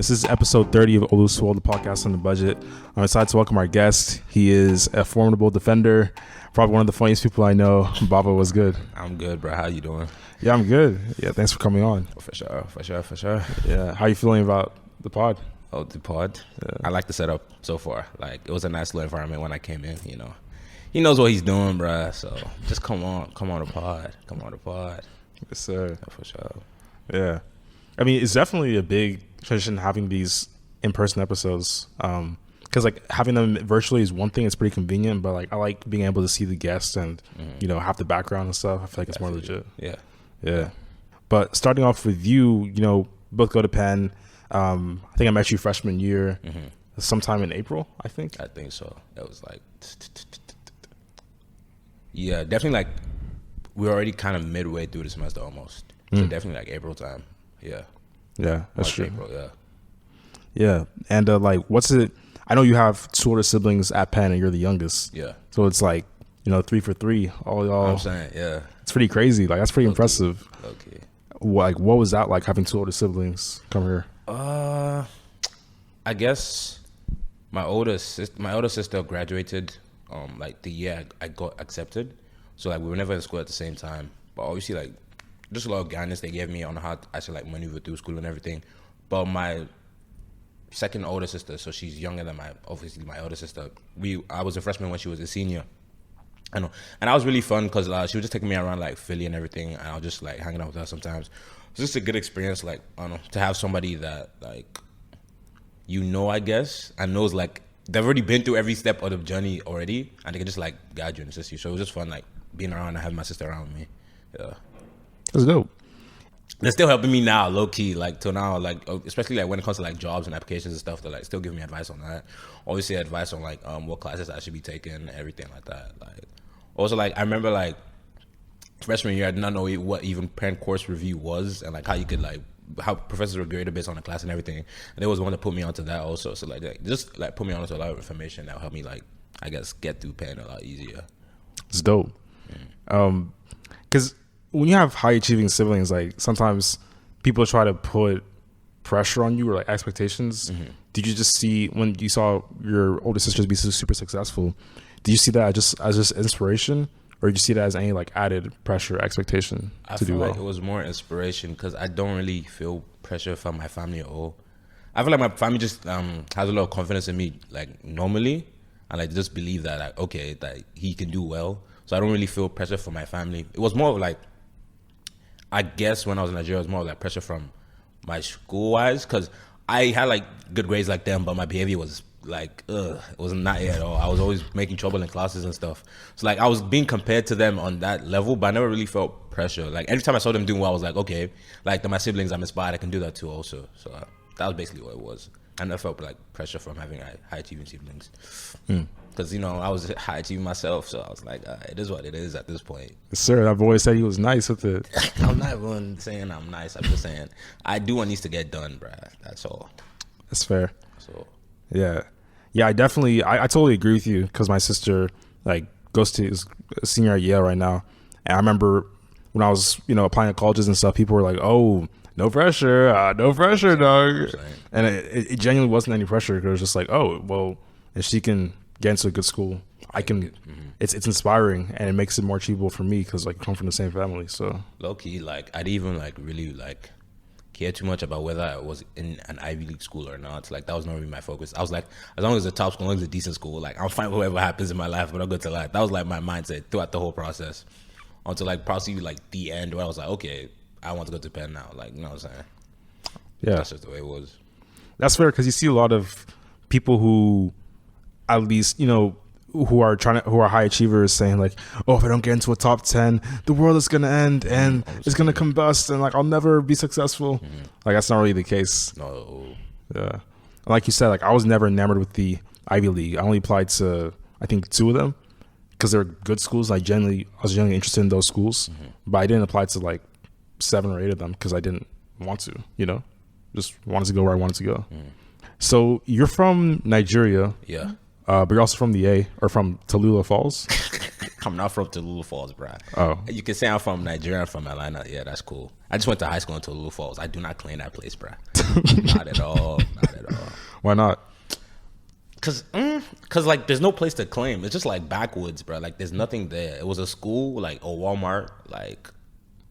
This is episode 30 of Oluswole, the podcast on the budget. I'm excited to welcome our guest. He is a formidable defender, probably one of the funniest people I know. Baba, what's good? I'm good, bro. How you doing? Yeah, I'm good. Yeah, thanks for coming on. Oh, for sure. Yeah, how you feeling about the pod? Oh, the pod? Yeah. I like the setup so far. Like, it was a nice little environment when I came in, you know. He knows what he's doing, bro. So just come on the pod. Yes, sir. Oh, for sure. Yeah. I mean, it's definitely a big tradition having these in-person episodes. Because like having them virtually is one thing, it's pretty convenient, but like I like being able to see the guests and you know, have the background and stuff. I feel like it's more legit. Yeah. But starting off with you know, both go to Penn. I think I met you freshman year, sometime in April, I think. I think so. It was like, yeah, definitely like we're already kind of midway through the semester almost. So definitely like April time. Yeah, that's March, true. April, yeah. And like, what's it? I know you have two older siblings at Penn, and you're the youngest. Yeah. So it's like, you know, 3 for 3. All y'all. I'm saying, yeah. It's pretty crazy. Like that's pretty impressive. Okay. Like, what was that like having two older siblings come here? I guess my older sister graduated like the year I got accepted. So like we were never in school at the same time. But obviously like just a lot of guidance they gave me on how I should like maneuver through school and everything. But my second older sister, so she's younger than my older sister. I was a freshman when she was a senior. I know, and that was really fun because she was just taking me around like Philly and everything, and I was just like hanging out with her sometimes. It was just a good experience, like I don't know, to have somebody that like I guess, and knows like they've already been through every step of the journey already, and they can just like guide you and assist you. So it was just fun, like being around and having my sister around with me. Yeah. That's dope. They're still helping me now, low key, like till now, like especially like when it comes to like jobs and applications and stuff. They're like still giving me advice on that. Obviously, advice on like what classes I should be taking, everything like that. Like also like I remember like freshman year, I did not know what even parent course review was and like how you could like how professors were graded based on the class and everything. And they was one that put me onto that also. So like just like put me onto a lot of information that will help me like I guess get through Penn a lot easier. It's dope. Because when you have high achieving siblings, like sometimes people try to put pressure on you or like expectations. Did you just see when you saw your older sisters be super successful? Did you see that as just inspiration, or did you see that as any like added pressure, expectation to do well? I feel like it was more inspiration because I don't really feel pressure from my family at all. I feel like my family just has a lot of confidence in me, like normally, and like just believe that like okay, that he can do well. So I don't really feel pressure from my family. It was more of like, I guess when I was in Nigeria, it was more like pressure from my school-wise because I had like good grades like them, but my behavior was like, it wasn't that at all. I was always making trouble in classes and stuff. So like I was being compared to them on that level, but I never really felt pressure. Like every time I saw them doing well, I was like, okay, like they're my siblings, I'm inspired, I can do that too also. So that was basically what it was. I never felt like pressure from having high-achieving siblings. Because, you know, I was high-achieving myself, so I was like, it is what it is at this point. Sir, I've always said he was nice with it. I'm not even saying I'm nice. I'm just saying I do what needs to get done, bruh. That's all. That's fair. So yeah, I definitely, I totally agree with you because my sister like goes to is a senior at Yale right now, and I remember when I was applying to colleges and stuff, people were like, "Oh, no pressure, dog," and it genuinely wasn't any pressure. It was just like, "Oh, well, if she can get into a good school, I can." It's inspiring and it makes it more achievable for me because like I come from the same family. So low key, like I didn't even like really like care too much about whether I was in an Ivy League school or not. Like that was not really my focus. I was like, as long as it's a top school, as long as it's a decent school, like I'm fine with whatever happens in my life, but I'm good to life. That was like my mindset throughout the whole process until like probably like the end where I was like, okay, I want to go to Penn now. Like, you know what I'm saying? Yeah, that's just the way it was. That's fair because you see a lot of people who, at least who are high achievers saying like, oh, if I don't get into a top 10, the world is gonna end and it's gonna combust and like I'll never be successful. Like that's not really the case. No. Yeah. Like you said, like I was never enamored with the Ivy League. I only applied to I think 2 of them because they're good schools. I was genuinely interested in those schools, but I didn't apply to like 7 or 8 of them because I didn't want to. Just wanted to go where I wanted to go. So you're from Nigeria. Yeah. But you're also from the A or from Tallulah Falls. I'm not from Tallulah Falls, bro. Oh. You can say I'm from Nigeria, I'm from Atlanta. Yeah, that's cool. I just went to high school in Tallulah Falls. I do not claim that place, bro. Not at all. Not at all. Why not? Cause like there's no place to claim. It's just like backwoods, bro. Like there's nothing there. It was a school, like a Walmart, like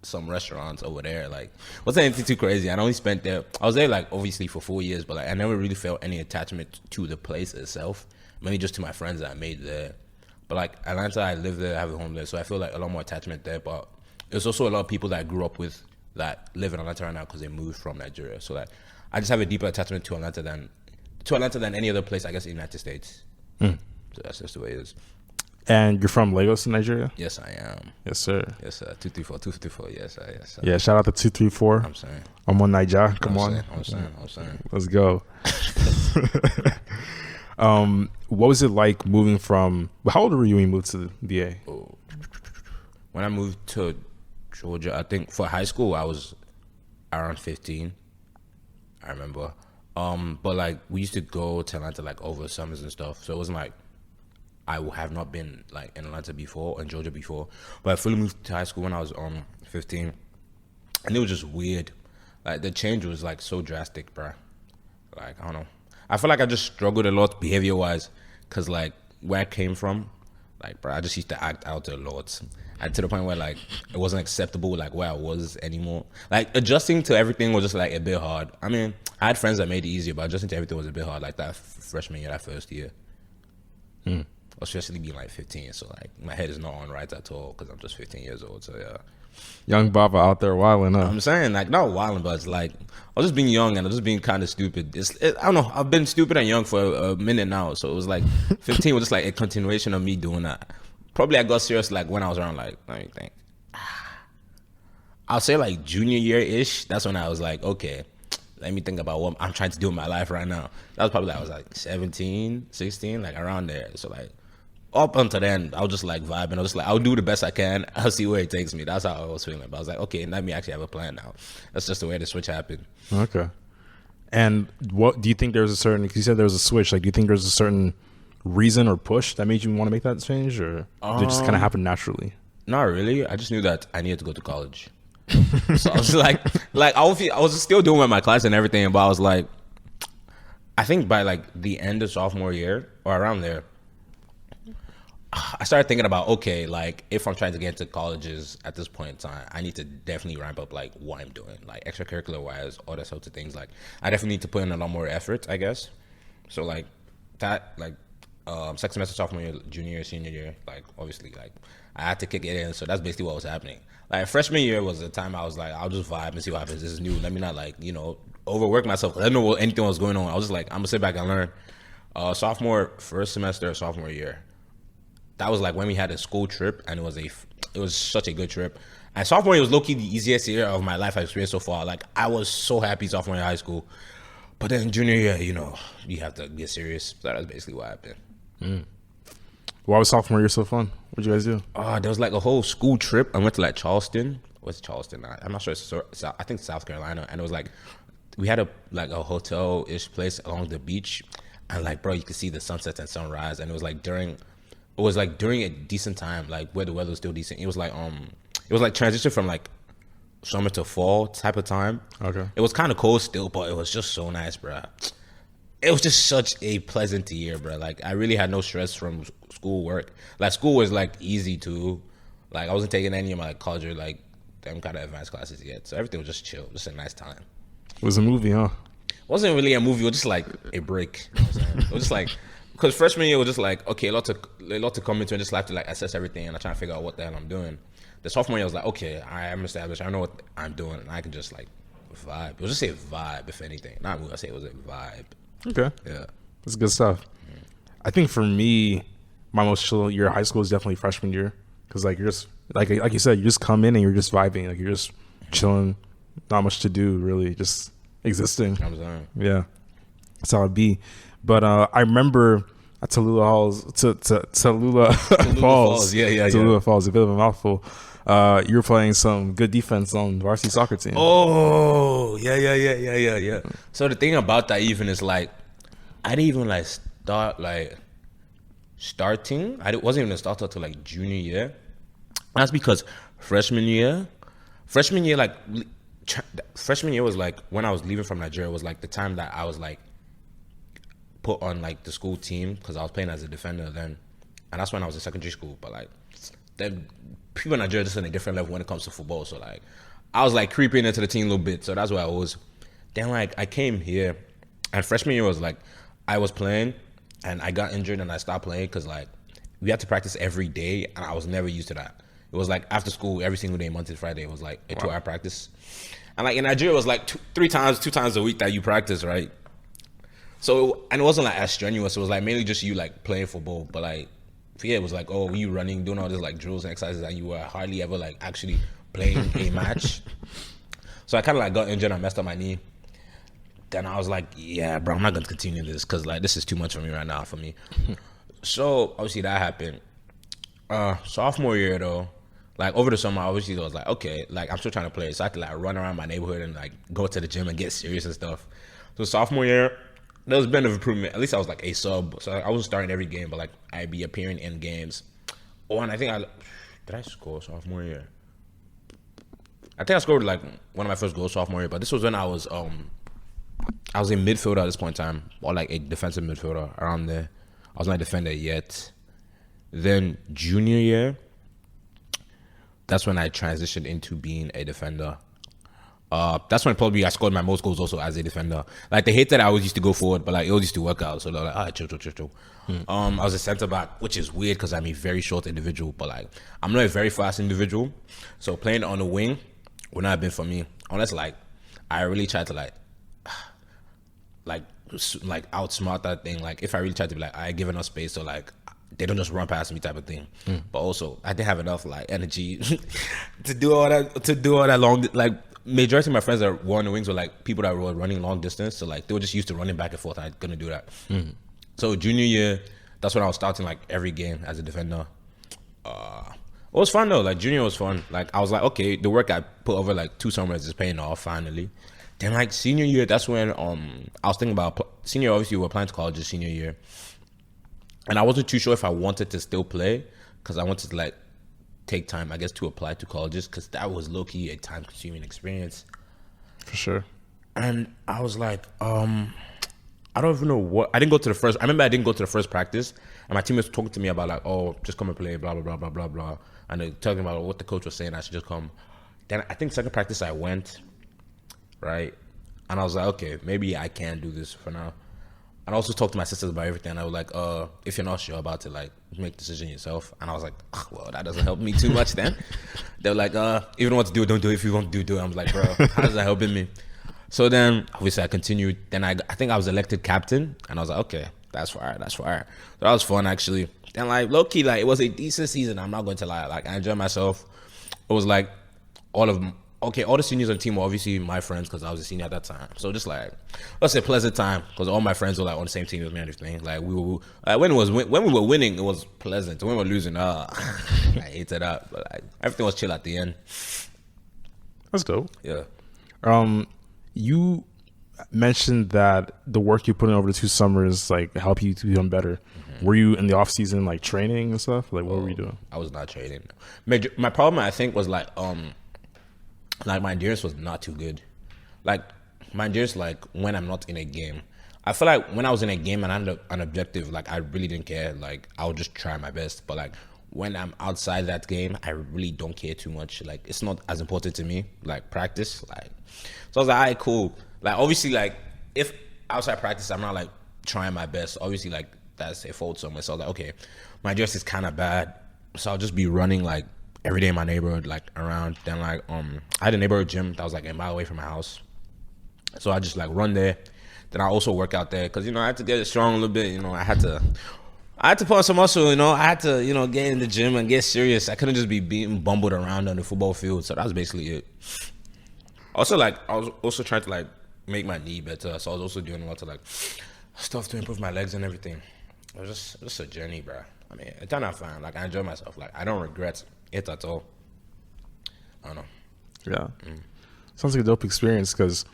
some restaurants over there. Like wasn't anything too crazy. I only spent there. I was there like obviously for 4 years, but like I never really felt any attachment to the place itself. Mainly just to my friends that I made there. But like Atlanta, I live there, I have a home there, so I feel like a lot more attachment there. But there's also a lot of people that I grew up with that live in Atlanta right now because they moved from Nigeria. So like I just have a deeper attachment to Atlanta than any other place, I guess, in the United States. So that's just the way it is. And you're from Lagos in Nigeria? Yes, I am. Yes, sir. Yes, sir. 234. Yes, sir. Yes, sir. Yeah, shout out to 234. I'm saying. I'm on Niger. Come on. I'm saying. Let's go. What was it like moving from? How old were you when you moved to the VA? When I moved to Georgia, I think for high school I was around 15. I remember. But like we used to go to Atlanta like over summers and stuff. So it wasn't like I have not been like in Atlanta before, in Georgia before. But I fully moved to high school when I was 15, and it was just weird. Like the change was like so drastic, bruh. Like I don't know. I feel like I just struggled a lot behavior wise, cause like where I came from, like bro, I just used to act out a lot, and to the point where like it wasn't acceptable like where I was anymore. Like adjusting to everything was just like a bit hard. I mean, I had friends that made it easier, but adjusting to everything was a bit hard. Like that freshman year, that first year, especially being like 15, so like my head is not on right at all because I'm just 15 years old. So yeah. Young Baba out there wilding up. I'm saying like not wilding, but it's like I was just being young and I was just being kind of stupid. I don't know. I've been stupid and young for a minute now, so it was like 15 was just like a continuation of me doing that. Probably I got serious like when I was around like let me think. I'll say like junior year ish. That's when I was like, okay, let me think about what I'm trying to do in my life right now. That was probably like, I was like 17, 16, like around there. So like. Up until then, I was just like vibing. I was just like, I'll do the best I can. I'll see where it takes me. That's how I was feeling. But I was like, okay, let me actually have a plan now. That's just the way the switch happened. Okay. And what do you think there was a certain? Because you said there was a switch. Like, do you think there's a certain reason or push that made you want to make that change, or did it just kind of happen naturally? Not really. I just knew that I needed to go to college. So I was like I was still doing my class and everything, but I was like, I think by like the end of sophomore year or around there. I started thinking about, okay, like if I'm trying to get into colleges at this point in time, I need to definitely ramp up like what I'm doing, like extracurricular wise, all that sorts of things. Like I definitely need to put in a lot more effort, I guess. So like that, like second semester, sophomore year, junior year, senior year, like obviously like I had to kick it in. So that's basically what was happening. Like freshman year was the time I was like, I'll just vibe and see what happens. This is new. Let me not like, overwork myself. I didn't know what anything was going on. I was just like, I'm gonna sit back and learn. First semester, sophomore year. That was like when we had a school trip, and it was such a good trip. And sophomore year was low-key the easiest year of my life I've experienced so far. Like I was so happy sophomore year high school, but then junior year, you have to get serious. So that's basically what happened. Why was sophomore year so fun? What'd you guys do? There was like a whole school trip. I went to like Charleston. What's Charleston? I'm not sure. I think South Carolina. And it was like we had a hotel-ish place along the beach, and like bro, you could see the sunset and sunrise, and it was like during a decent time, like where the weather was still decent. It was like transition from like summer to fall type of time. Okay. It was kind of cold still, but it was just so nice, bro. It was just such a pleasant year, bro. Like I really had no stress from school work. Like school was like easy too. Like I wasn't taking any of my like college or like them kind of advanced classes yet, so everything was just chill, just a nice time. It was a movie, huh? It wasn't really a movie. It was just like a break. You know what I'm saying? It was just like. Because freshman year was just like, okay, a lot to come into and just have to like assess everything and I try to figure out what the hell I'm doing. The sophomore year was like, okay, I am established. I know what I'm doing and I can just like vibe. It was just a vibe, if anything. Not movie, I say it was a vibe. Okay. Yeah. That's good stuff. Mm-hmm. I think for me, my most chill year of high school is definitely freshman year. Because like you're just, like you said, you just come in and you're just vibing. Like you're just chilling. Not much to do, really. Just existing. I'm saying. Yeah. That's how it'd be. But I remember at Tallulah Falls. Yeah. Tallulah Falls, a bit of a mouthful. You were playing some good defense on the varsity soccer team. Oh, yeah. So the thing about that even is like, I didn't even like start like starting. I wasn't even a starter till like junior year. That's because freshman year, like freshman year was like when I was leaving from Nigeria was like the time that I was like put on like the school team because I was playing as a defender then, and that's when I was in secondary school. But like then people in Nigeria just on a different level when it comes to football. So like I was like creeping into the team a little bit. So that's where I was. Then like I came here, and freshman year was like I was playing, and I got injured and I stopped playing because like we had to practice every day, and I was never used to that. It was like after school every single day, Monday to Friday. It was like a 2-hour practice, and like in Nigeria it was like two times a week that you practice, right? So and it wasn't like as strenuous. It was like mainly just you like playing football, but like yeah, it was like you running, doing all this like drills and exercises, and you were hardly ever like actually playing a match. So I kind of like got injured and messed up my knee. Then I was like, yeah, bro, I'm not gonna continue this because like this is too much for me right now for me. So obviously that happened. Sophomore year though, like over the summer, obviously I was like, okay, like I'm still trying to play, so I had to like run around my neighborhood and like go to the gym and get serious and stuff. So sophomore year, there was a bit of improvement. At least I was like a sub, so I wasn't starting every game, but like I'd be appearing in games. Oh, and I think did I score sophomore year? I think I scored like one of my first goals sophomore year, but this was when I was in midfielder at this point in time, or like a defensive midfielder around there. I was not a defender yet. Then junior year, that's when I transitioned into being a defender. That's when probably I scored my most goals also as a defender. Like they hate that I always used to go forward, but like it always used to work out. So they're like, chill. I was a centre back, which is weird because I'm a very short individual, but like I'm not a very fast individual. So playing on the wing would not have been for me unless like I really tried to like outsmart that thing. Like if I really tried to be like I give enough space, so like they don't just run past me type of thing. But also I didn't have enough like energy to do all that long. Like majority of my friends that were on the wings were like people that were running long distance, so like they were just used to running back and forth. I couldn't do that. So junior year, that's when I was starting like every game as a defender. It was fun though. Like junior was fun. Like I was like, okay, the work I put over like 2 summers is paying off finally. Then like senior year, that's when I was thinking about senior. Obviously, we were applying to colleges senior year, and I wasn't too sure if I wanted to still play because I wanted to like take time, I guess, to apply to colleges because that was low key a time consuming experience. For sure. And I was like, I don't even know what. I remember I didn't go to the first practice, and my teammates were talking to me about like, oh, just come and play, blah blah blah blah blah blah, and they're talking about what the coach was saying. I should just come. Then I think second practice I went. Right, and I was like, okay, maybe I can do this for now. And I also talked to my sisters about everything. I was like, if you're not sure about it, like make a decision yourself. And I was like, well, that doesn't help me too much then. They were like, if you don't want to do it, don't do it. If you want to do it. I was like, bro, how does that help me? So then obviously I continued. Then I think I was elected captain, and I was like, okay, that's fire. So that was fun actually. And like low key, like it was a decent season. I'm not going to lie. Like I enjoyed myself. It was like all the seniors on the team were obviously my friends because I was a senior at that time. So just like, let's say pleasant time because all my friends were like on the same team as me and everything. Like we were, like when we were winning, it was pleasant. When we were losing, I hated that. But like everything was chill at the end. That's dope. Yeah. You mentioned that the work you put in over the 2 summers like helped you to become better. Were you in the off season like training and stuff? Like what were you doing? I was not training. My problem I think was like my endurance was not too good. Like my endurance, like when I'm not in a game, I feel like when I was in a game and I'm an objective, like I really didn't care. Like I would just try my best. But like when I'm outside that game, I really don't care too much. Like it's not as important to me. Like practice, like so I was like, alright, cool. Like obviously, like if outside practice, I'm not like trying my best. Obviously, like that's a fault somewhere. So I was like, okay, my endurance is kind of bad. So I'll just be running like every day in my neighborhood, like around. Then like I had a neighborhood gym that was like a mile away from my house, so I just like run there. Then I also work out there because I had to get strong a little bit. I had to put on some muscle. I had to get in the gym and get serious. I couldn't just be being bumbled around on the football field. So that was basically it. Also, like I was also trying to like make my knee better, so I was also doing a lot of like stuff to improve my legs and everything. It was just a journey, bro. I mean, it turned out fine. Like I enjoyed myself. Like I don't regret it at all. I don't know. Yeah. Sounds like a dope experience because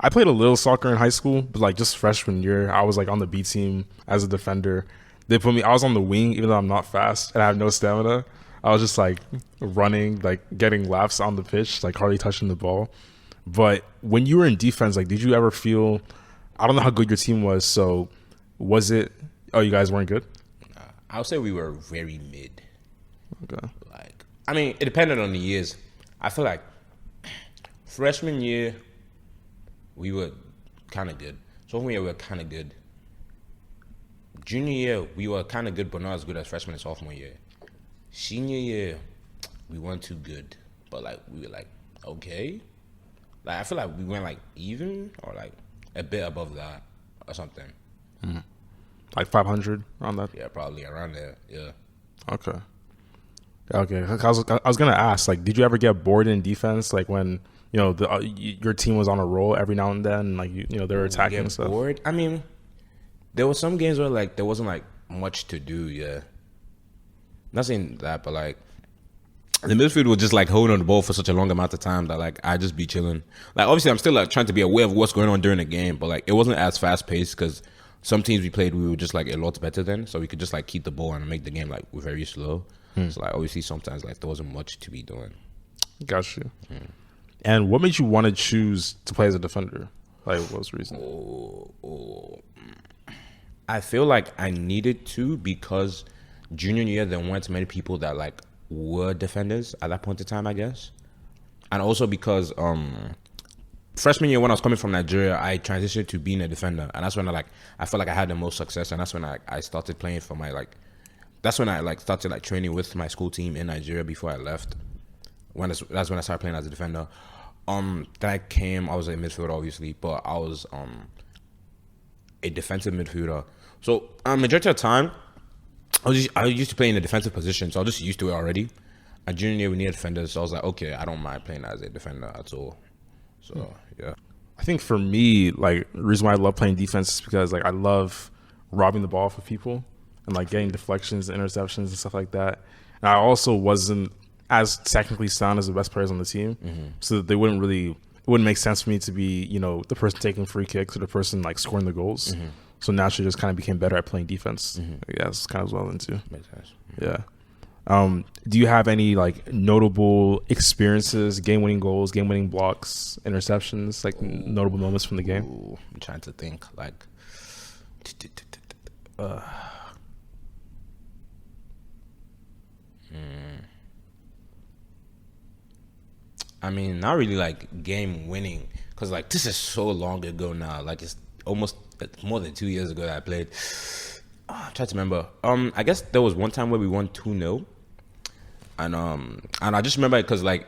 I played a little soccer in high school, but like just freshman year, I was like on the B team as a defender. they put me. I was on the wing, even though I'm not fast and I have no stamina. I was just like running, like getting laps on the pitch, like hardly touching the ball. But when you were in defense, like, did you ever feel? I don't know how good your team was. So, was it? Oh, you guys weren't good. I would say we were very mid. Okay. Like, I mean, it depended on the years. I feel like freshman year we were kind of good. Sophomore year we were kind of good. Junior year we were kind of good, but not as good as freshman and sophomore year. Senior year we weren't too good, but like we were like okay. Like I feel like we went like even or like a bit above that or something. Mm-hmm. Like 500 around that. Yeah, probably around there. Yeah. Okay. I was gonna ask, like, did you ever get bored in defense, like when your team was on a roll every now and then, like they were attacking and stuff? Bored? I mean, there were some games where like there wasn't like much to do. Yeah. Not saying that, but like the midfield was just like holding on the ball for such a long amount of time that like I just be chilling. Like obviously I'm still like trying to be aware of what's going on during the game, but like it wasn't as fast paced because some teams we played we were just like a lot better than, so we could just like keep the ball and make the game like very slow. So like obviously sometimes like there wasn't much to be doing. Got you. And what made you want to choose to play as a defender? Like what was the reason? I feel like I needed to because junior year there weren't many people that like were defenders at that point in time, I guess. And also because freshman year when I was coming from Nigeria, I transitioned to being a defender, and that's when I felt like I had the most success, and that's when I started playing for my like. That's when I like started like training with my school team in Nigeria before I left. That's when I started playing as a defender. Then I was a midfielder obviously, but I was a defensive midfielder. So majority of the time, I used to play in a defensive position, so I was just used to it already. And junior year we needed defenders, so I was like, okay, I don't mind playing as a defender at all. So yeah. I think for me, like the reason why I love playing defense is because like I love robbing the ball for people and like getting deflections, interceptions, and stuff like that. And I also wasn't as technically sound as the best players on the team, so that it wouldn't make sense for me to be the person taking free kicks or the person like scoring the goals. So naturally, just kind of became better at playing defense. Yeah, it's kind of well into. Makes sense. Yeah. Do you have any like notable experiences, game-winning goals, game-winning blocks, interceptions, like notable moments from the game? I'm trying to think. Like, I mean, not really like game-winning, because like this is so long ago now. Like it's almost more than 2 years ago that I played. I'm trying to remember. I guess there was one time where we won 2-0. And I just remember it because like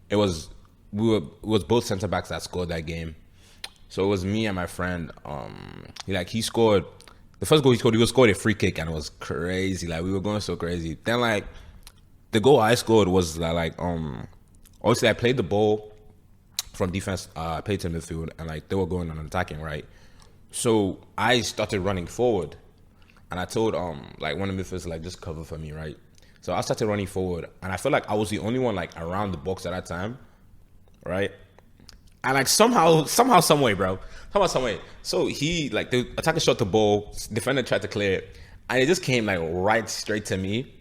it was both center backs that scored that game. So it was me and my friend. He scored the first goal he scored. He scored a free kick and it was crazy. Like we were going so crazy. Then like the goal I scored was like obviously I played the ball from defense. I played to midfield and like they were going on attacking right. So I started running forward, and I told like one of the midfielders like just cover for me right. So I started running forward, and I felt like I was the only one like around the box at that time, right? And like somehow, some way. So he like the attacker shot the ball, defender tried to clear it, and it just came like right straight to me.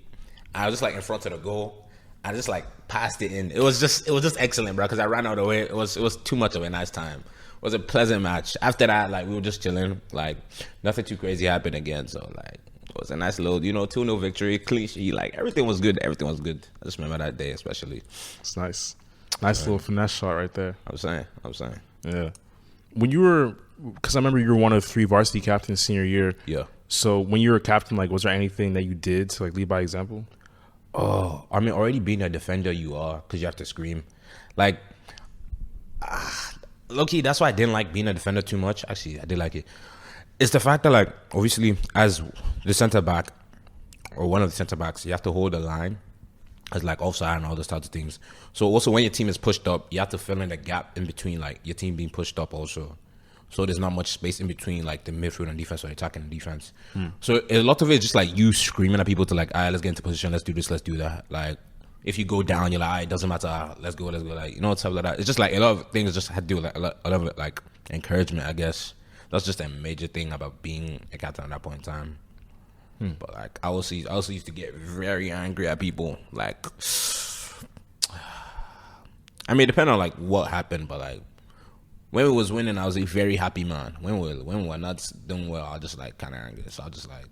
I was just like in front of the goal. I just like passed it in. It was just excellent, bro. Because I ran out of the way. It was too much of a nice time. It was a pleasant match. After that, like we were just chilling. Like nothing too crazy happened again. So like. It was a nice little, 2-0 victory, clean sheet. Like everything was good. I just remember that day especially. It's nice. Nice little finesse shot right there. I'm saying. Yeah. When you were, because I remember you were one of 3 varsity captains senior year. Yeah. So when you were a captain, like, was there anything that you did to like lead by example? Oh, I mean, already being a defender, you are, because you have to scream. Like, low-key, that's why I didn't like being a defender too much. Actually, I did like it. It's the fact that, like, obviously, as the center back or one of the center backs, you have to hold the line as, like, offside and all those types of things. So, also, when your team is pushed up, you have to fill in the gap in between, like, your team being pushed up also. So, there's not much space in between, like, the midfield and defense or attacking and defense. So, a lot of it is just, like, you screaming at people to, like, all right, let's get into position, let's do this, let's do that. Like, if you go down, you're like, all right, it doesn't matter, let's go, like, stuff like that. It's just, like, a lot of things just had to do with, like, a lot of, like, encouragement, I guess. That's just a major thing about being a captain at that point in time. But like I also used to get very angry at people. Like, I mean, depending on like what happened, but like when we was winning, I was a very happy man. When we're not doing well, I was just like kind of angry. So I was just like,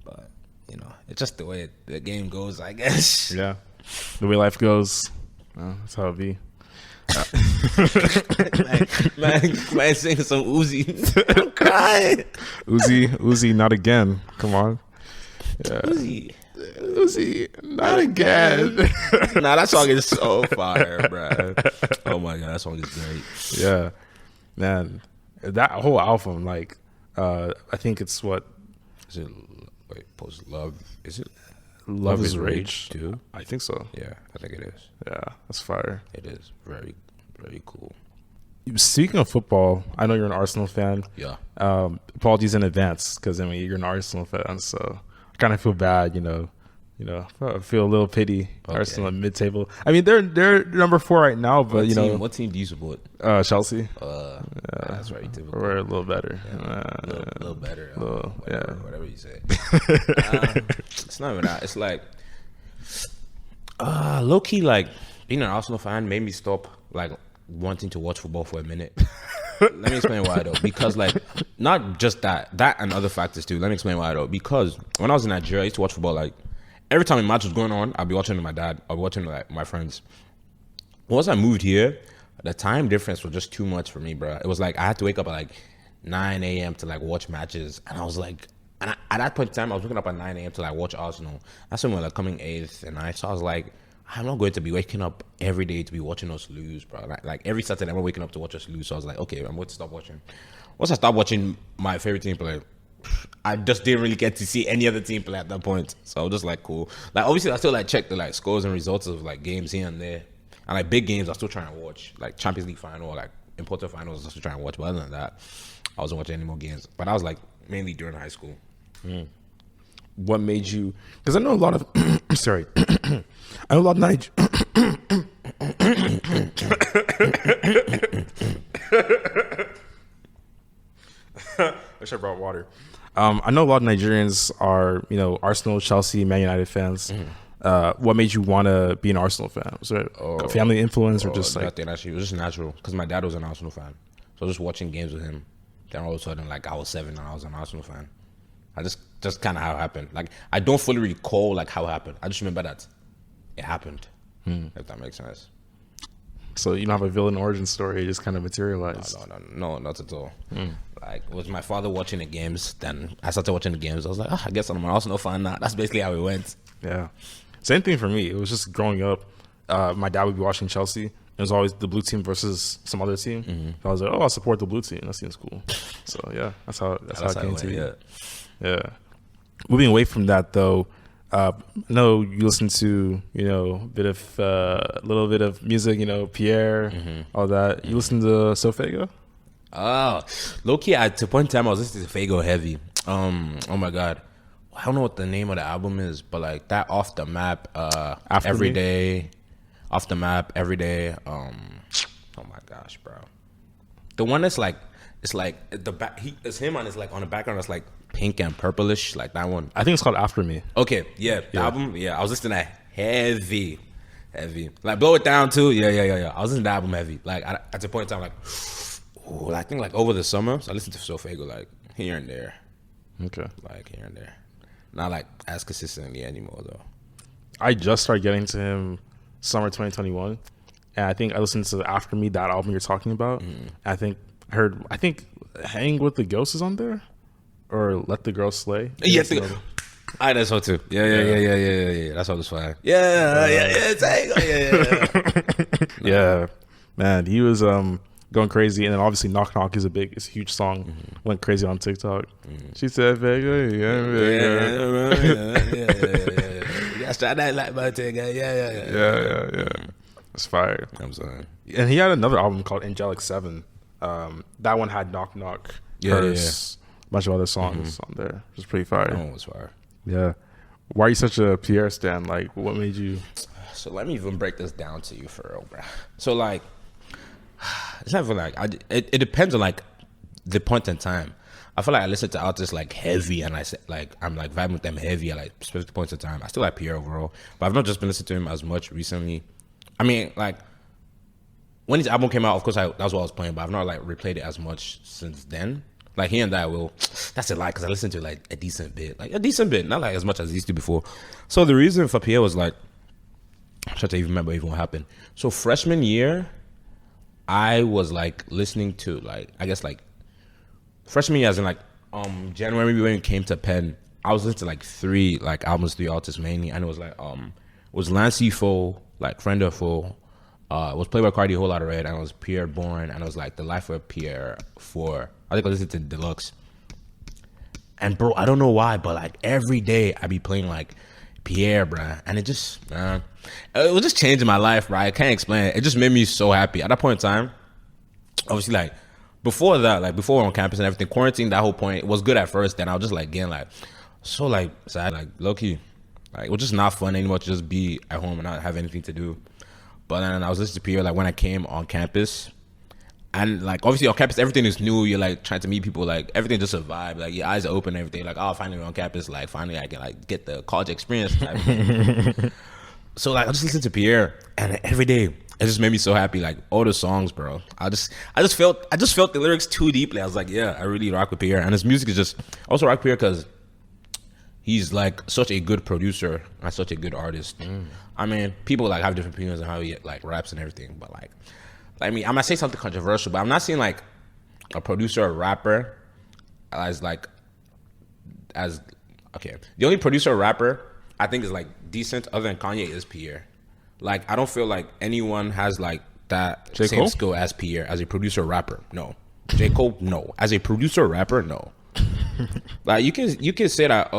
but you know, it's just the way the game goes, I guess. Yeah, the way life goes. That's how it be. Man, singing some Uzi. I'm crying. Uzi, not again. Come on. Yeah. Uzi, not again. Nah, that song is so fire, bro. Oh my god, that song is great. Yeah, man, that whole album, like, I think it's what is it? Wait, Post Love? Is it Love is Rage too? I think so. Yeah, I think it is. Yeah, that's fire. It is very, very cool. Speaking of football, I know you're an Arsenal fan. Yeah. Apologies in advance because I mean you're an Arsenal fan, so I kind of feel bad. I feel a little pity. Okay. Arsenal at mid-table. I mean they're number 4 right now, but what team do you support? Chelsea. That's very typical. We're a little better. Yeah, a little better. Whatever you say. It's not even that. It's like low key, like being an Arsenal fan made me stop like wanting to watch football for a minute. Let me explain why though. Because like not just that and other factors too. Let me explain why though. Because when I was in Nigeria, I used to watch football like every time a match was going on, I'd be watching with my dad. I'd be watching with like my friends. Once I moved here, the time difference was just too much for me, bro. It was like I had to wake up at like 9 a.m. to like watch matches, and I was like, at that point in time, I was waking up at 9 a.m. to like watch Arsenal. That's when we were like coming 8th and 9th. So I was like, I'm not going to be waking up every day to be watching us lose, bro. Like every Saturday, I'm waking up to watch us lose. So I was like, okay, I'm going to stop watching. Once I stopped watching my favorite team play, I just didn't really get to see any other team play at that point. So I was just like, cool. Like obviously, I still like check the like scores and results of like games here and there, and like big games, I still trying to watch, like Champions League final, like important finals, I still trying to watch. But other than that, I wasn't watching any more games. But I was like mainly during high school. What made you? Because I know a lot of. Sorry, I know a lot of Wish I brought water. I know a lot of Nigerians are, Arsenal, Chelsea, Man United fans. What made you want to be an Arsenal fan? Was it a family influence or just like nothing? Actually, it was just natural because my dad was an Arsenal fan, so I was just watching games with him. Then all of a sudden, like I was 7 and I was an Arsenal fan. I just kind of how it happened. Like I don't fully recall like how it happened. I just remember that it happened. If that makes sense. So you don't have a villain origin story; it just kind of materialized. No, not at all. Like it was my father watching the games. Then I started watching the games. I was like, I guess I'm an Arsenal fan now. That's basically how it went. Yeah, same thing for me. It was just growing up. My dad would be watching Chelsea. It was always the blue team versus some other team. So I was like, I'll support the blue team. That seems cool. So yeah, that's how it came to me. Yeah. Moving away from that though, I know you listen to a little bit of music. Pierre, all that. You listen to Sofela? Oh, low key. To a point in time, I was listening to Fago heavy. Oh my god, I don't know what the name of the album is, but like that Off the Map, Every Day, Off the Map, Every Day. Oh my gosh, bro, the one that's like it's like the back. It's him and it's like on the background. It's like pink and purplish, like that one. I think it's called After Me. Okay, yeah, the album. Yeah, I was listening to that heavy, like Blow It Down too. Yeah. I was listening to the album heavy. Like at the point in time, like. Ooh, I think like over the summer, so I listened to Sofela like here and there. Okay. Like here and there. Not like as consistently anymore though. I just started getting to him summer 2021. And I think I listened to After Me, that album you're talking about. I think Hang With the Ghost is on there. Or Let the Girl Slay. Yeah, I that's so too. Yeah. That's all this fire. Yeah. Yeah. Man, he was going crazy, and then obviously Knock Knock is a huge song. Went crazy on TikTok. She said Vega, Yeah. Start that like my thing. Yeah. It's fire. I'm sorry. And he had another album called Angelic 7. That one had Knock Knock. Curse, a bunch of other songs on there. It was pretty fire. That one was fire. Yeah. Why are you such a Pierre stan? Like, what made you? So let me even break this down to you for real, bro. So like, it's not for like it depends on like the point in time. I feel like I listen to artists like heavy, and I'm like vibing with them heavy at like specific points of time. I still like Pierre overall, but I've not just been listening to him as much recently. I mean, like when his album came out, of course that's what I was playing, but I've not like replayed it as much since then. Like here and there, that's a lie because I listened to like a decent bit, not like as much as I used to before. So the reason for Pierre was like, I'm trying to even remember even what happened. So freshman year, I was like listening to like, I guess like freshman year as in like January when it came to Penn, I was listening to like three artists mainly, and it was like was Lancey Foe, like Friend of Foe, it was Playboy Carti, Whole Lotta Red, and it was Pierre Bourne, and it was like The Life of Pierre 4. I think I listened to Deluxe. And bro, I don't know why, but like every day I be playing like Pierre, bruh, and it just it was just changing my life, bro. I can't explain it. It just made me so happy. At that point in time, obviously like before that, like before on campus and everything, quarantine, that whole point, it was good at first. Then I was just like getting like so like sad, like low key. Like it was just not fun anymore to just be at home and not have anything to do. But then I was listening to Pierre like when I came on campus. And like obviously on campus everything is new. You're like trying to meet people, like everything just a vibe. Like your eyes are open and everything. Like, oh, finally we're on campus, like finally I can like get the college experience type. So like I just listened to Pierre and every day it just made me so happy. Like all the songs, bro. I just felt the lyrics too deeply. I was like, yeah, I really rock with Pierre. And his music is just also rock Pierre because he's like such a good producer and such a good artist. I mean, people like have different opinions on how he like raps and everything, but like I mean, I might say something controversial, but I'm not seeing like a producer or rapper as okay. The only producer or rapper I think is like decent other than Kanye is Pierre. Like I don't feel like anyone has like that J. same Cole? skill as Pierre as a producer or rapper. No. J. Cole, no. As a producer or rapper, no. Like you can say that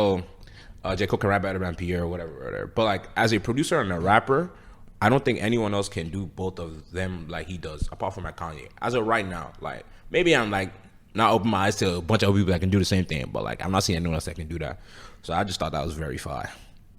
J. Cole can rap better than Pierre or whatever. But like as a producer and a rapper, I don't think anyone else can do both of them like he does, apart from like Kanye. As of right now, like maybe I'm like not open my eyes to a bunch of other people that can do the same thing, but like I'm not seeing anyone else that can do that. So I just thought that was very fire.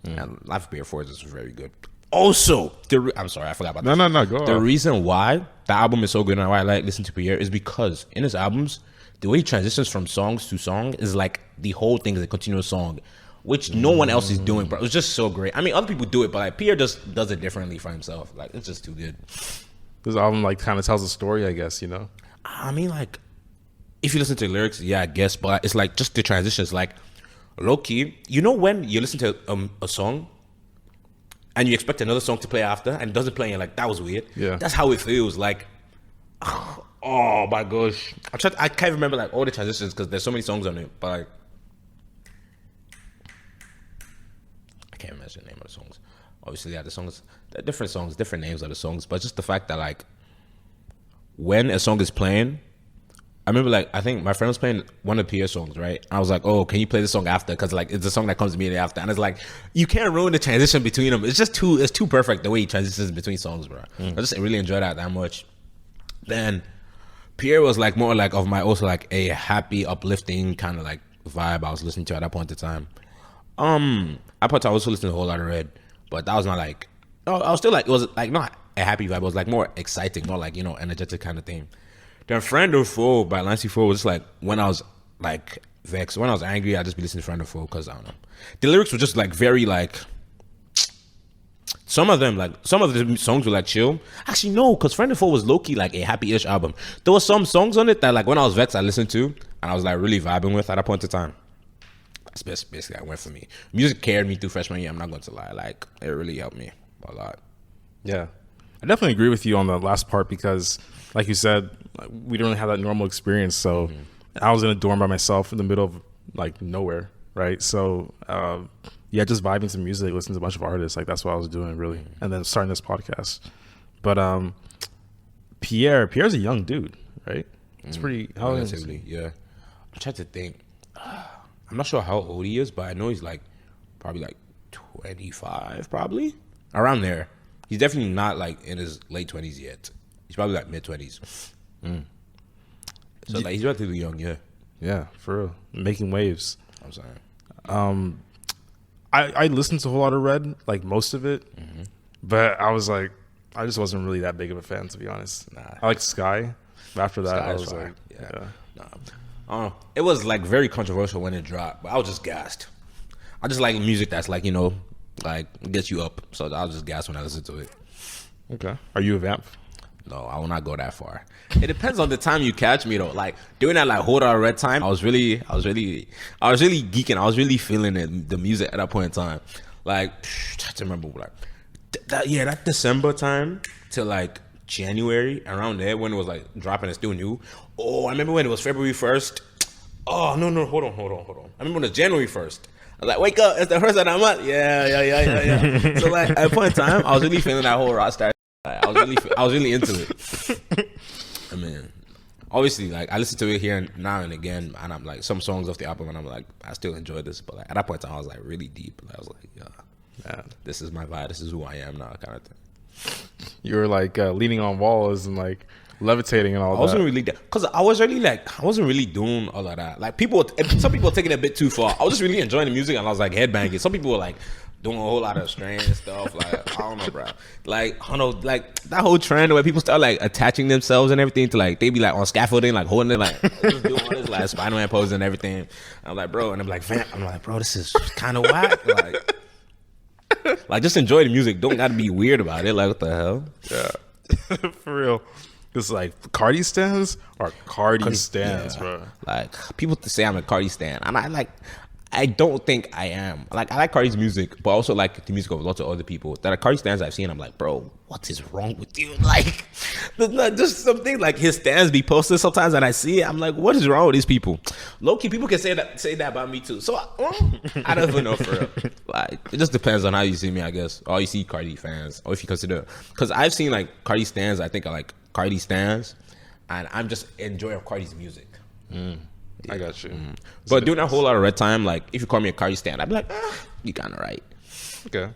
And Life of Pierre 4 is just very good. Also, I'm sorry, I forgot about that. No, go The on. reason why the album is so good and why I like listening to Pierre is because in his albums, the way he transitions from songs to song is like the whole thing is a continuous song, which no one else is doing, bro. It's just so great. I mean, other people do it, but like Pierre just does it differently for himself. Like it's just too good. This album like kind of tells a story, I guess, you know? I mean, like if you listen to the lyrics, yeah, I guess, but it's like just the transitions, like low key. You know when you listen to a song and you expect another song to play after and it doesn't play, and you're like, that was weird. Yeah. That's how it feels. Like, oh my gosh, I can't remember like all the transitions because there's so many songs on it, but like I can't remember the name of the songs. Obviously, yeah, the songs, different songs, different names of the songs, but just the fact that like when a song is playing, I remember like I think my friend was playing one of Pierre's songs, right? I was like, oh, can you play this song after? Because like it's a song that comes immediately after, and it's like you can't ruin the transition between them. It's just too perfect the way he transitions between songs, bro. I just really enjoy that much. Then Pierre was like more like of my also like a happy, uplifting kind of like vibe I was listening to at that point in time. I was also listening to a Whole Lotta Red, but that was not like I was still like it was like not a happy vibe. It was like more exciting, more like energetic kind of thing. Then Friend or Foe by Lancey Foe was just like when I was like vexed, when I was angry, I'd just be listening to Friend or Foe because I don't know. The lyrics were just like very like some of the songs were like chill. Actually no, because Friend or Foe was low key like a happy-ish album. There were some songs on it that like when I was vexed I listened to and I was like really vibing with at that point in time. That's basically how it went for me. Music carried me through freshman year, I'm not going to lie. Like it really helped me a lot. Yeah. I definitely agree with you on the last part because like you said, we don't really have that normal experience. So I was in a dorm by myself in the middle of like nowhere, right? So yeah, just vibing to music, listening to a bunch of artists. Like that's what I was doing really. And then starting this podcast. But Pierre's a young dude, right? It's pretty how old is he? Yeah. I'm trying to think. I'm not sure how old he is, but I know he's like probably like 25, probably around there. He's definitely not like in his late 20s yet. He's probably like mid 20s. So like he's relatively young, yeah. Yeah, for real. Making waves. I'm sorry. I listened to a whole lot of Red, like most of it, but I was like, I just wasn't really that big of a fan, to be honest. Nah. I like Sky, but after that, Sky I is was fire. like, yeah. It was like very controversial when it dropped, but I was just gassed. I just like music that's like, you know, like gets you up. So I was just gassed when I listened to it. Okay. Are you a vamp? No, I will not go that far. It depends on the time you catch me though. Like during that like Hold On Red time, I was really geeking. I was really feeling it, the music at that point in time. Like I have to remember like that December time to like January, around there when it was like dropping and still new. Oh, I remember when it was February 1st. Oh no, hold on. I remember when it was January 1st. I was like, wake up, it's the first of the month. Yeah. So like at a point in time, I was really feeling that whole roster. Like, I was really into it. I mean, obviously, like I listen to it here now and again, and I'm like some songs off the album, and I'm like, I still enjoy this. But like at that point in time, I was like really deep. Like, I was like, yeah, this is my vibe. This is who I am now, kind of thing. You were like leaning on walls and like levitating and all that. I wasn't really because I wasn't really doing all of that. Like some people taking it a bit too far. I was just really enjoying the music, and I was like headbanging. Some people were like doing a whole lot of strange stuff. Like I don't know, bro. Like I don't know, like that whole trend where people start like attaching themselves and everything to like they be like on scaffolding, like holding it, like just doing all this like Spider-Man pose and everything. And I'm like, bro, and I'm like, bro, this is kind of whack. Like just enjoy the music. Don't gotta be weird about it. Like what the hell? Yeah, for real. It's like Carti stands or Carti stands, bro. Like people say I'm a Carti stan, and I don't think I am. Like I like Carti's music, but I also like the music of lots of other people. That are Carti stands I've seen, I'm like, bro, what is wrong with you? Like, just something like his stands be posted sometimes, and I see it, I'm like, what is wrong with these people? Low key, people can say that about me too. So I don't even know for real. Like, it just depends on how you see me, I guess. Or you see Carti fans, or if you consider, because I've seen like Carti stands. I think I like Carti stands, and I'm just enjoying Carti's music. I got you. But doing a whole lot of red time, like if you call me a Carti stan, I'd be like, you kind of right. Okay.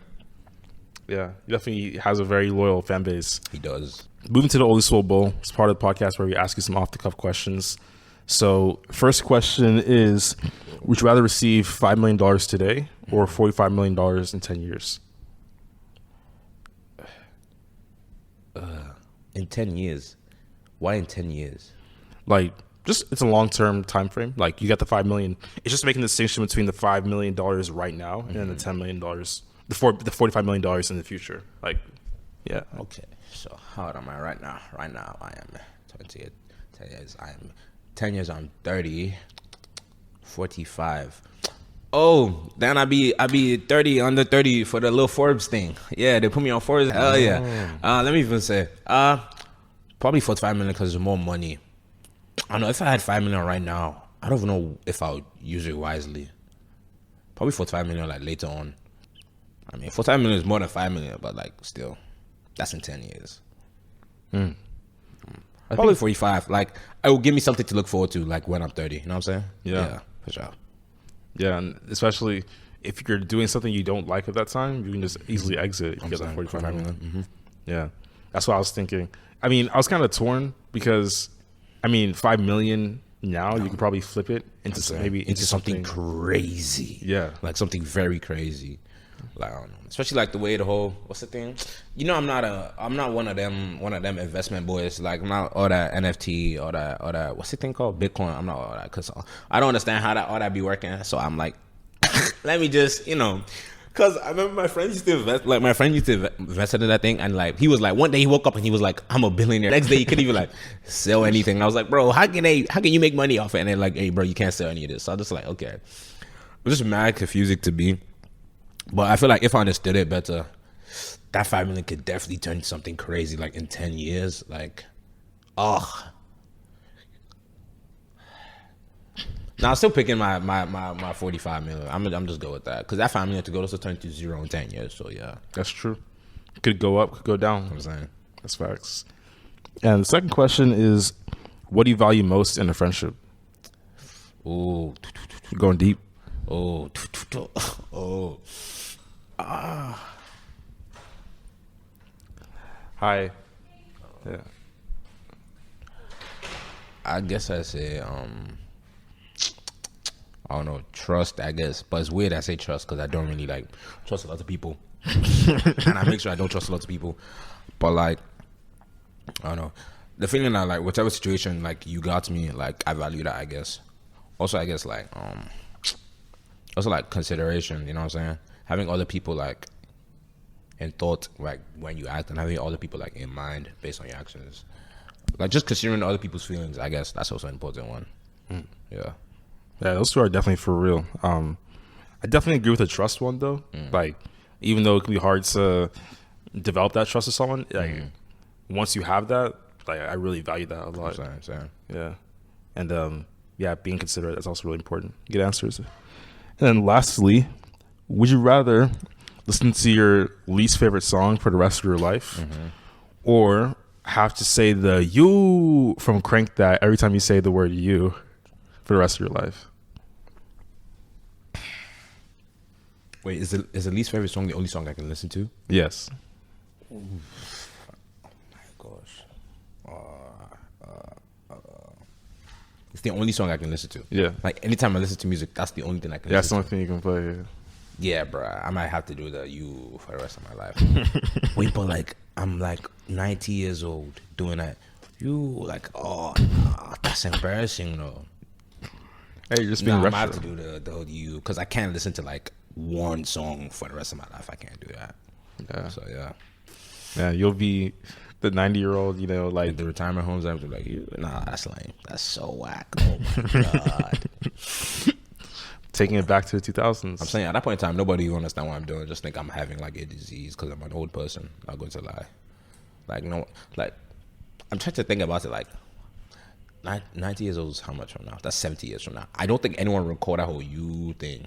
Yeah, he definitely has a very loyal fan base. He does. Moving to the Oluswole Bowl, it's part of the podcast where we ask you some off the cuff questions. So, first question is: would you rather receive $5 million today or $45 million in 10 years? In 10 years. Why in 10 years? Like, just it's a long-term time frame. Like, you got the $5 million. It's just making the distinction between the $5 million right now and the $10 million, the $45 million in the future. Like, yeah. Okay. So how old am I right now? Right now I am 28. 10 years. 10 years. I'm 30. 45. Oh, then I be 30, under 30 for the little Forbes thing. Yeah, they put me on Forbes. Hell yeah. Let me even say, probably 45 million because there's more money. I don't know if I had 5 million right now. I don't even know if I would use it wisely. Probably 45 million like later on. I mean, 45 million is more than 5 million, but like still, that's in 10 years. Probably 45. Like it will give me something to look forward to, like when I'm 30. You know what I'm saying? Yeah, for sure. Yeah, and especially if you're doing something you don't like at that time, you can just easily exit. You get that 45 million. Mm-hmm. Yeah, that's what I was thinking. I mean, I was kind of torn because, I mean, 5 million now you could probably flip it into something crazy. Yeah, like something very crazy. Like I don't know, especially like the way the whole what's the thing? You know, I'm not one of them investment boys. Like I'm not all that NFT, all that what's the thing called Bitcoin. I'm not all that because I don't understand how all that be working. So I'm like, let me just because I remember my friend used to invest. Like my friend used to invest in that thing, and like he was like one day he woke up and he was like, I'm a billionaire. Next day he couldn't even like sell anything. And I was like, bro, how can you make money off it? And they're like, hey, bro, you can't sell any of this. So I was just like, okay, it was just mad confusing to me. But I feel like if I understood it better, that 5 million could definitely turn into something crazy like in 10 years. Like, Now I'm still picking my 45 million. I'm just go with that because that 5 million to go to turn to zero in 10 years. So yeah, that's true. Could go up, could go down. I'm saying that's facts. And the second question is, what do you value most in a friendship? Oh, going deep. Hi. Yeah. I guess I say I don't know, trust, I guess. But it's weird I say trust because I don't really like trust a lot of people. And I make sure I don't trust a lot of people. But like, I don't know. The feeling that like whatever situation like you got me, like I value that, I guess. Also, I guess like also like consideration. You know what I'm saying? Having other people like in thought, like when you act, and having other people like in mind based on your actions. Like just considering other people's feelings. I guess that's also an important one. Yeah. Yeah, those two are definitely for real. I definitely agree with the trust one though. Like, even though it can be hard to develop that trust with someone, like once you have that, like I really value that a lot. Same. Yeah, and yeah, being considerate, that's also really important. Good answers. And then lastly, would you rather listen to your least favorite song for the rest of your life, or have to say the "you" from Crank That every time you say the word "you" for the rest of your life? Wait, is the least favorite song the only song I can listen to? Yes. Oh my gosh. It's the only song I can listen to. Yeah. Like anytime I listen to music, that's the only thing I can That's the listen only thing you can play. Yeah, bro. I might have to do the "you" for the rest of my life. Wait, but like I'm like 90 years old doing that. You like, oh, nah, that's embarrassing though. Hey, you're just being I retro. might have to do the "you" because I can't listen to like one song for the rest of my life. I can't do that. Yeah. So yeah. Yeah, you'll be the 90-year-old, you know, like The retirement homes, I'm like, nah, that's lame. That's so whack. Oh my god. taking it back to the 2000s. I'm saying at that point in time, nobody will understand what I'm doing. Just think I'm having like a disease because I'm an old person. Not going to lie. Like no, like I'm trying to think about it. Like 90 years old is how much from now? That's 70 years from now. I don't think anyone will record that whole "you" thing.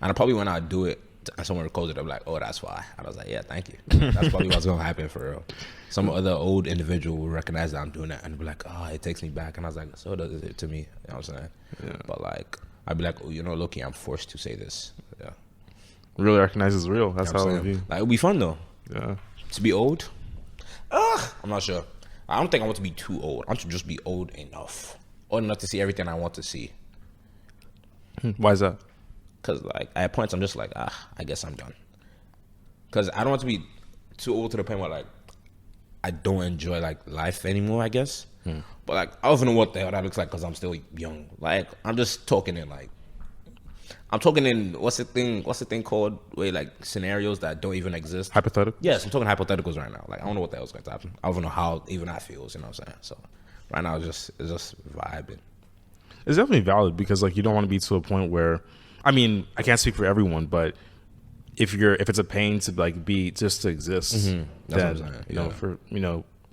And I probably when I do it and someone records it, I'm like, oh, that's why. And I was like, yeah, thank you. That's probably what's gonna happen for real. Some other old individual will recognize that I'm doing that and be like, oh, it takes me back. And I was like, so does it to me. You know what I'm saying? Yeah. But like, I'd be like, oh, you know, look, I'm forced to say this. Yeah. Really recognize it's real. That's You know how what it I'm would be. saying? Like, it'd be fun though. Yeah. To be old? I'm not sure. I don't think I want to be too old. I want to just be old enough. Old enough to see everything I want to see. Why is that? Because like at points I'm just like, I guess I'm done. Because I don't want to be too old to the point where like I don't enjoy like life anymore, I guess. But like I don't even know what the hell that looks like because I'm still young. Like I'm just talking in like I'm talking in what's the thing called where like scenarios that don't even exist. Hypothetical? Yes, I'm talking hypotheticals right now. Like I don't know what the hell's going to happen. I don't even know how even that feels. You know what I'm saying? So right now it's just vibing. It's definitely valid because like you don't want to be to a point where, I mean, I can't speak for everyone, but if it's a pain to like be just to exist, That's then what I'm saying. you know, for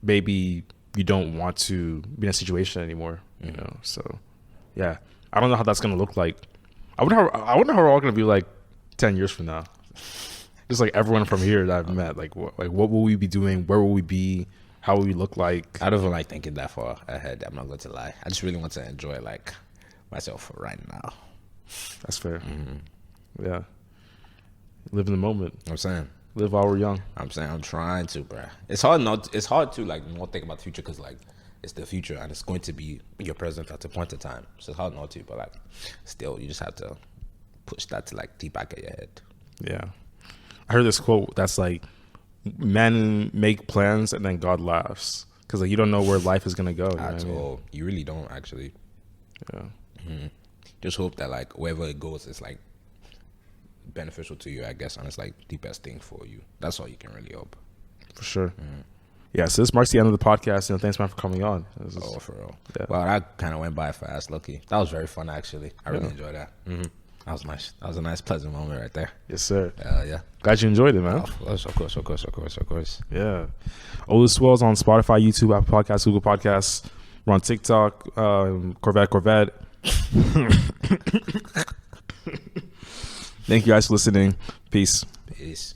maybe you don't want to be in a situation anymore. You know, so yeah, I don't know how that's gonna look like. I wonder how we're all gonna be like 10 years from now. Just like everyone from here that I've met, like what will we be doing? Where will we be? How will we look like? I don't even like thinking that far ahead. I'm not going to lie. I just really want to enjoy like myself right now. That's fair. Yeah, live in the moment. I'm saying. Live while we're young. I'm saying I'm trying to, bruh. It's hard to like not think about the future because like it's the future and it's going to be your present at a point in time. So it's hard not to, but like still you just have to push that to like deep back of your head. Yeah, I heard this quote that's like, men make plans and then God laughs because like you don't know where life is gonna go. You know At what I mean? all. You really don't actually. Yeah. Just hope that like wherever it goes, it's like beneficial to you, I guess, and it's like the best thing for you. That's all you can really hope. For sure. Yeah, so this marks the end of the podcast. Thanks, man, for coming on. Oh, for real. Yeah. Well, that kind of went by fast, lucky. That was very fun, actually. I really enjoyed that. That was nice. That was a nice, pleasant moment right there. Yes, sir. Yeah. Glad you enjoyed it, man. Of course. Yeah. Oluswole's on Spotify, YouTube, Apple Podcasts, Google Podcasts. We're on TikTok, Corvette. Thank you guys for listening. Peace. Peace.